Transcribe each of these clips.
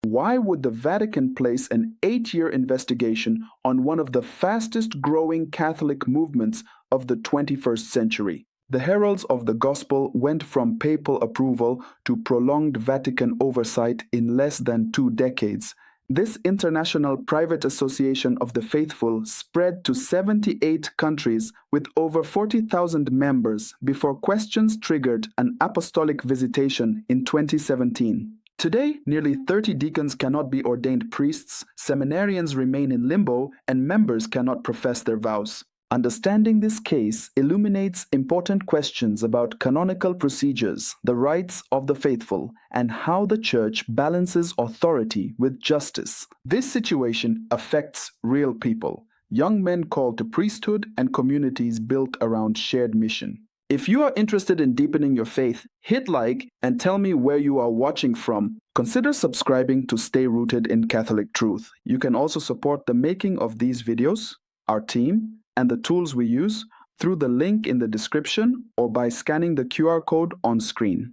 Why would the Vatican place an 8-year investigation on one of the fastest growing Catholic movements of the 21st century? The Heralds of the Gospel went from papal approval to prolonged Vatican oversight in less than 2 decades. This international private association of the faithful spread to 78 countries with over 40,000 members before questions triggered an apostolic visitation in 2017. Today, nearly 30 deacons cannot be ordained priests, seminarians remain in limbo, and members cannot profess their vows. Understanding this case illuminates important questions about canonical procedures, the rights of the faithful, and how the Church balances authority with justice. This situation affects real people, young men called to priesthood, and communities built around shared mission. If you are interested in deepening your faith, hit like and tell me where you are watching from. Consider subscribing to stay rooted in Catholic truth. You can also support the making of these videos, our team, and the tools we use through the link in the description or by scanning the QR code on screen.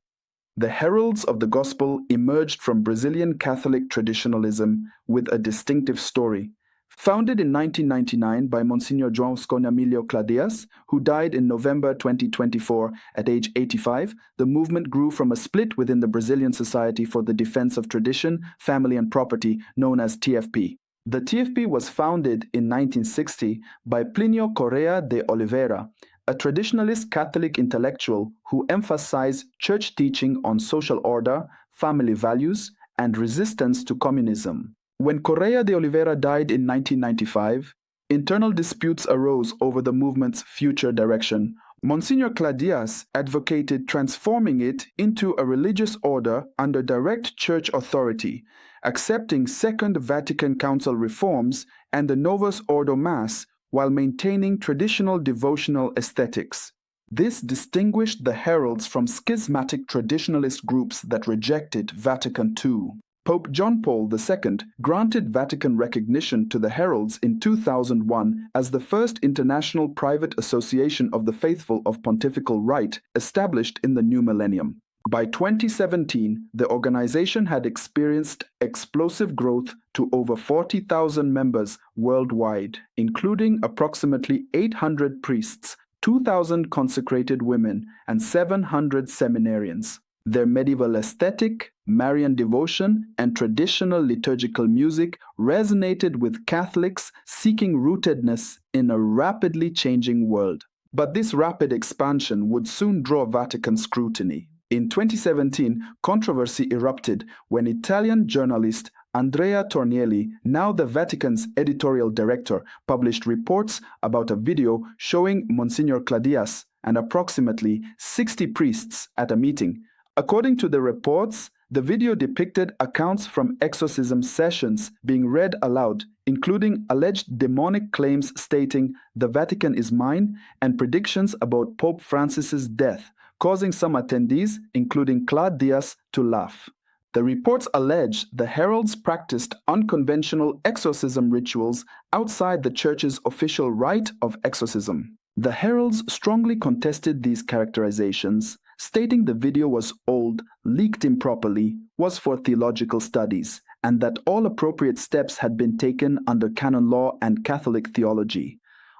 The Heralds of the Gospel emerged from Brazilian Catholic traditionalism with a distinctive story. Founded in 1999 by Monsignor João Sconamilho Cladeias, who died in November 2024 at age 85, the movement grew from a split within the Brazilian Society for the Defense of Tradition, Family and Property, known as TFP. The TFP was founded in 1960 by Plínio Correa de Oliveira, a traditionalist Catholic intellectual who emphasized church teaching on social order, family values, and resistance to communism. When Correa de Oliveira died in 1995, internal disputes arose over the movement's future direction. Monsignor Cladeias advocated transforming it into a religious order under direct church authority, accepting Second Vatican Council reforms and the Novus Ordo Mass while maintaining traditional devotional aesthetics. This distinguished the Heralds from schismatic traditionalist groups that rejected Vatican II. Pope John Paul II granted Vatican recognition to the Heralds in 2001 as the first international private association of the faithful of pontifical right established in the new millennium. By 2017, the organization had experienced explosive growth to over 40,000 members worldwide, including approximately 800 priests, 2,000 consecrated women, and 700 seminarians. Their medieval aesthetic, Marian devotion, and traditional liturgical music resonated with Catholics seeking rootedness in a rapidly changing world. But this rapid expansion would soon draw Vatican scrutiny. In 2017, controversy erupted when Italian journalist Andrea Tornielli, now the Vatican's editorial director, published reports about a video showing Monsignor Cladeias and approximately 60 priests at a meeting. According to the reports, the video depicted accounts from exorcism sessions being read aloud, including alleged demonic claims stating "the Vatican is mine" and predictions about Pope Francis's death, causing some attendees, including Cladeias, to laugh. The reports allege the Heralds practiced unconventional exorcism rituals outside the Church's official rite of exorcism. The Heralds strongly contested these characterizations, stating the video was old, leaked improperly, was for theological studies, and that all appropriate steps had been taken under canon law and Catholic theology.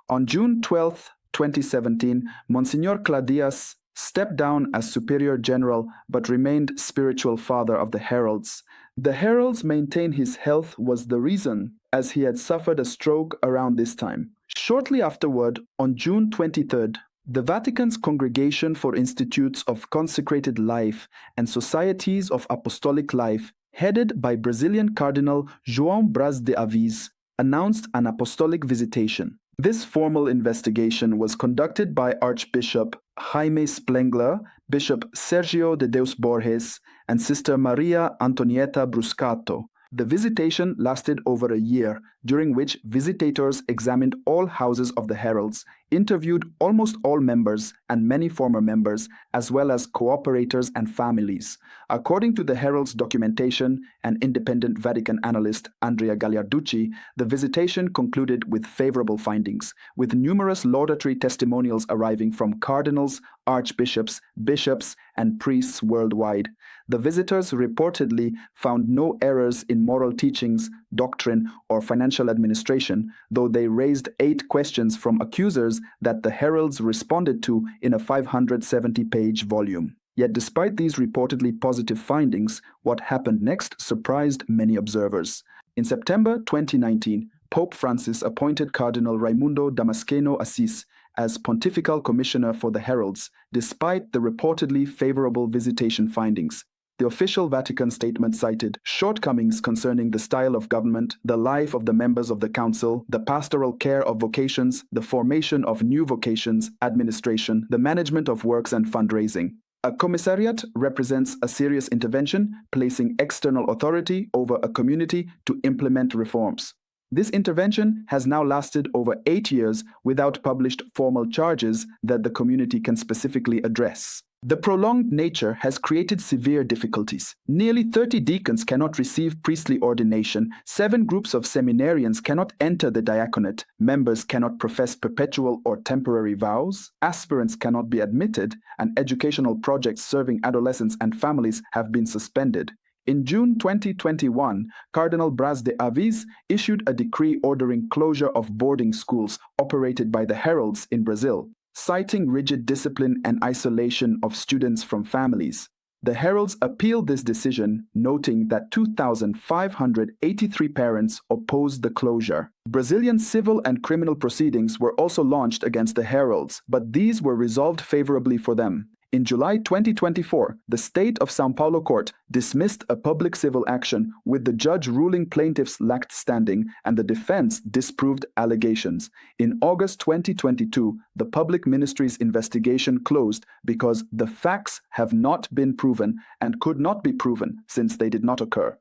On June 12, 2017, Monsignor Cladeias stepped down as Superior General but remained spiritual father of the Heralds. The Heralds maintain his health was the reason, as he had suffered a stroke around this time. Shortly afterward, on June 23rd, the Vatican's Congregation for Institutes of Consecrated Life and Societies of Apostolic Life, headed by Brazilian Cardinal João Braz de Avis, announced an apostolic visitation. This formal investigation was conducted by Archbishop Jaime Splengler, Bishop Sergio de Deus Borges, and Sister Maria Antonieta Bruscato. The visitation lasted over a year, during which visitators examined all houses of the Heralds, interviewed almost all members and many former members, as well as cooperators and families. According to the Heralds' documentation and independent Vatican analyst Andrea Gagliarducci, the visitation concluded with favorable findings, with numerous laudatory testimonials arriving from cardinals, archbishops, bishops, and priests worldwide. The visitors reportedly found no errors in moral teachings, doctrine, or financial administration, though they raised 8 questions from accusers that the Heralds responded to in a 570-page volume. Yet despite these reportedly positive findings, what happened next surprised many observers. In September 2019, Pope Francis appointed Cardinal Raimundo Damasceno Assis as Pontifical Commissioner for the Heralds, despite the reportedly favorable visitation findings. The official Vatican statement cited shortcomings concerning the style of government, the life of the members of the council, the pastoral care of vocations, the formation of new vocations, administration, the management of works and fundraising. A commissariat represents a serious intervention, placing external authority over a community to implement reforms. This intervention has now lasted over 8 years without published formal charges that the community can specifically address. The prolonged nature has created severe difficulties. Nearly 30 deacons cannot receive priestly ordination, 7 groups of seminarians cannot enter the diaconate, members cannot profess perpetual or temporary vows, aspirants cannot be admitted, and educational projects serving adolescents and families have been suspended. In June 2021, Cardinal Braz de Avis issued a decree ordering closure of boarding schools operated by the Heralds in Brazil, citing rigid discipline and isolation of students from families. The Heralds appealed this decision, noting that 2,583 parents opposed the closure. Brazilian civil and criminal proceedings were also launched against the Heralds, but these were resolved favorably for them. In July 2024, the State of São Paulo Court dismissed a public civil action, with the judge ruling plaintiffs lacked standing and the defense disproved allegations. In August 2022, the public ministry's investigation closed because the facts have not been proven and could not be proven since they did not occur.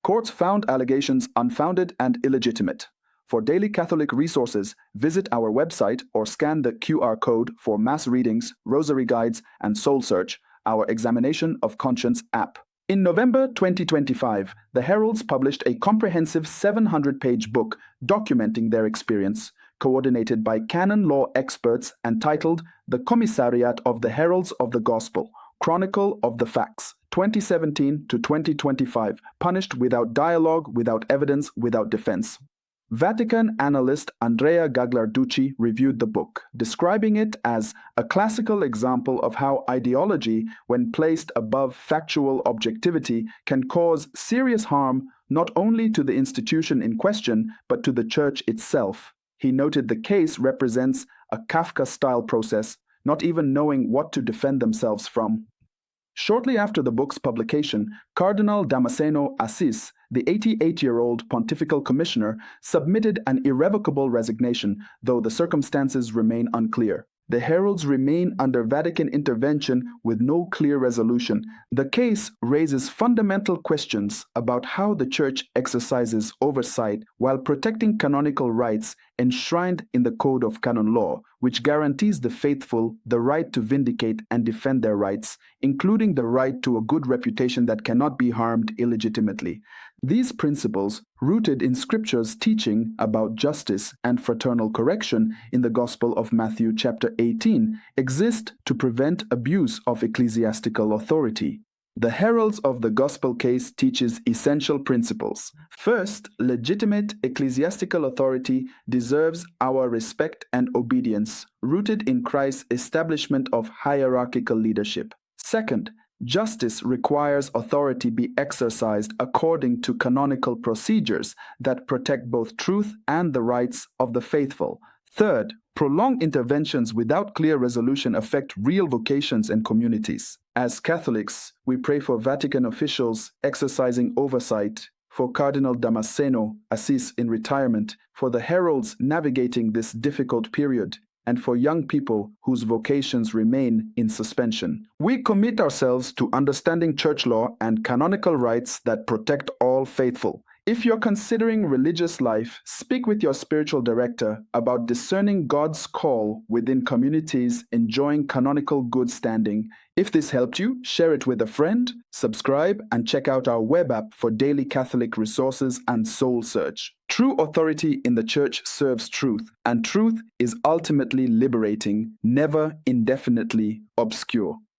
Courts found allegations unfounded and illegitimate. For daily Catholic resources, visit our website or scan the QR code for Mass readings, Rosary guides, and Soul Search, our Examination of Conscience app. In November 2025, the Heralds published a comprehensive 700-page book documenting their experience, coordinated by canon law experts and titled The Commissariat of the Heralds of the Gospel, Chronicle of the Facts, 2017 to 2025, punished without dialogue, without evidence, without defense. Vatican analyst Andrea Gagliarducci reviewed the book, describing it as a classical example of how ideology, when placed above factual objectivity, can cause serious harm not only to the institution in question, but to the Church itself. He noted the case represents a Kafka-style process, not even knowing what to defend themselves from. Shortly after the book's publication, Cardinal Damasceno Assis, the 88-year-old pontifical commissioner, submitted an irrevocable resignation, though the circumstances remain unclear. The Heralds remain under Vatican intervention with no clear resolution. The case raises fundamental questions about how the Church exercises oversight while protecting canonical rights enshrined in the Code of Canon Law, which guarantees the faithful the right to vindicate and defend their rights, including the right to a good reputation that cannot be harmed illegitimately. These principles, rooted in Scripture's teaching about justice and fraternal correction in the Gospel of Matthew chapter 18, exist to prevent abuse of ecclesiastical authority. The Heralds of the Gospel case teaches essential principles. First, legitimate ecclesiastical authority deserves our respect and obedience, rooted in Christ's establishment of hierarchical leadership. Second, justice requires authority be exercised according to canonical procedures that protect both truth and the rights of the faithful. Third, prolonged interventions without clear resolution affect real vocations and communities. As Catholics, we pray for Vatican officials exercising oversight, for Cardinal Damasceno Assis in retirement, for the Heralds navigating this difficult period, and for young people whose vocations remain in suspension. We commit ourselves to understanding church law and canonical rights that protect all faithful. If you're considering religious life, speak with your spiritual director about discerning God's call within communities enjoying canonical good standing. If this helped you, share it with a friend, subscribe, and check out our web app for daily Catholic resources and soul search. True authority in the Church serves truth, and truth is ultimately liberating, never indefinitely obscure.